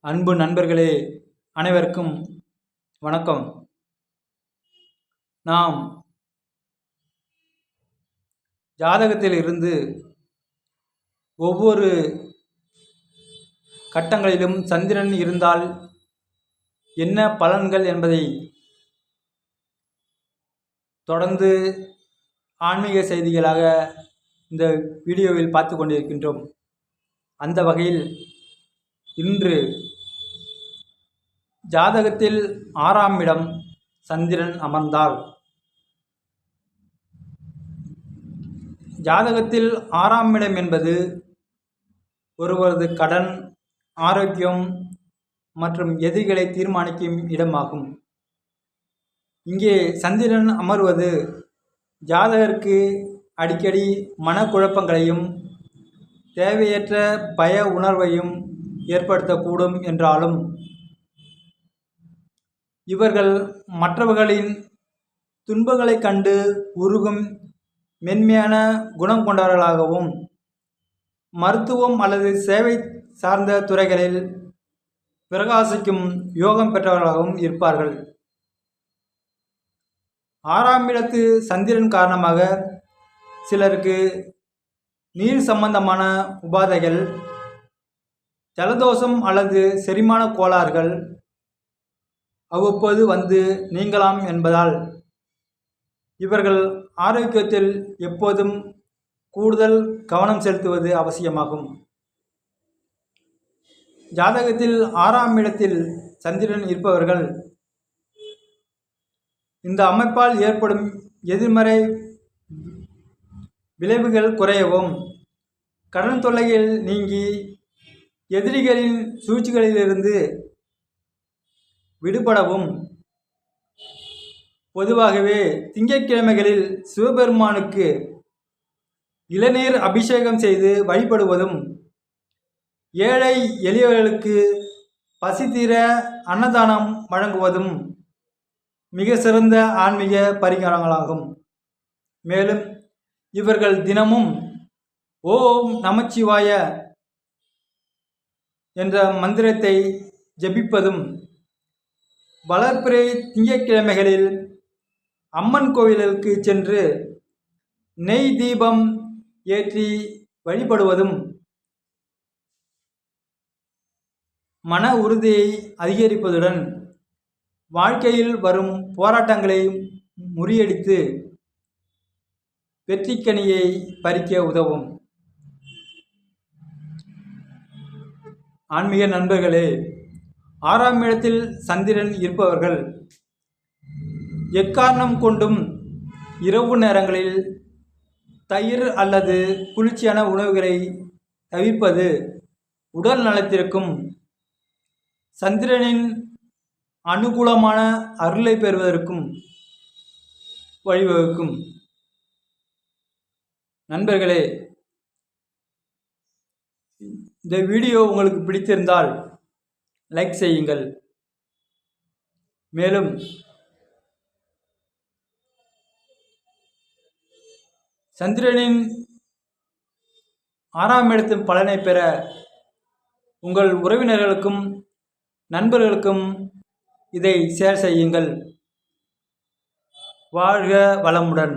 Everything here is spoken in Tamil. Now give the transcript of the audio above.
அன்பு நண்பர்களே, அனைவருக்கும் வணக்கம். நாம் ஜாதகத்தில் இருந்து ஒவ்வொரு கட்டங்களிலும் சந்திரன் இருந்தால் என்ன பலன்கள் என்பதை தொடர்ந்து ஆன்மீக செய்திகளாக இந்த வீடியோவில் பார்த்து கொண்டிருக்கின்றோம். அந்த வகையில் இன்று ஜாதகத்தில் 6ஆம் இடம் சந்திரன் அமர்ந்தால், ஜாதகத்தில் 6ஆம் இடம் என்பது ஒருவரது கடன், ஆரோக்கியம் மற்றும் எதிரிகளை தீர்மானிக்கும் இடமாகும். இங்கே சந்திரன் அமர்வது ஜாதகருக்கு அடிக்கடி மனக்குழப்பங்களையும் தேவையற்ற பய உணர்வையும் ஏற்படுத்தக்கூடும் என்றாலும், இவர்கள் மற்றவர்களின் துன்பங்களை கண்டு உருகும் மென்மையான குணம் கொண்டவர்களாகவும், மருத்துவம் அல்லது சேவை சார்ந்த துறைகளில் பிரகாசிக்கும் யோகம் பெற்றவர்களாகவும் இருப்பார்கள். 6ஆம் இடத்து சந்திரன் காரணமாக சிலருக்கு நீர் சம்பந்தமான உபாதைகள், ஜலதோஷம் அல்லது செரிமான கோளாறுகள் அவ்வப்போது வந்து நீங்கலாம் என்பதால் இவர்கள் ஆரோக்கியத்தில் எப்போதும் கூடுதல் கவனம் செலுத்துவது அவசியமாகும். ஜாதகத்தில் 6ஆம் இடத்தில் சந்திரன் இருப்பவர்கள் இந்த அமைப்பால் ஏற்படும் எதிர்மறை விளைவுகள் குறையவும், கடன் தொல்லைகள் நீங்கி எதிரிகளின் சூழ்ச்சிகளிலிருந்து விடுபடவும், பொதுவாகவே திங்கட்கிழமைகளில் சிவபெருமானுக்கு இளநீர் அபிஷேகம் செய்து வழிபடுவதும், ஏழை எளியவர்களுக்கு பசி தீர அன்னதானம் வழங்குவதும் மிக சிறந்த ஆன்மீக பரிகாரங்களாகும். மேலும் இவர்கள் தினமும் ஓம் நமச்சிவாய என்ற மந்திரத்தை ஜபிப்பதும், வளர்பிறை திங்கட்கிழமைகளில் அம்மன் கோவிலுக்கு சென்று நெய் தீபம் ஏற்றி வழிபடுவதும் மன உறுதியை அதிகரிப்பதுடன் வாழ்க்கையில் வரும் போராட்டங்களை முறியடித்து வெற்றிக்கனியை பறிக்க உதவும். ஆன்மீக நண்பர்களே, 6ஆம் இடத்தில் சந்திரன் இருப்பவர்கள் எக்காரணம் கொண்டும் இரவு நேரங்களில் தயிர் அல்லது குளிர்ச்சியான உணவுகளை தவிர்ப்பது உடல் நலத்திற்கும் சந்திரனின் அனுகூலமான அருளை பெறுவதற்கும் வழிவகுக்கும். நண்பர்களே, இந்த வீடியோ உங்களுக்கு பிடித்திருந்தால் லைக் செய்யுங்கள். மேலும் சந்திரனின் 6ஆம் இடத்தின் பலனை பெற உங்கள் உறவினர்களுக்கும் நண்பர்களுக்கும் இதை ஷேர் செய்யுங்கள். வாழ்க வளமுடன்.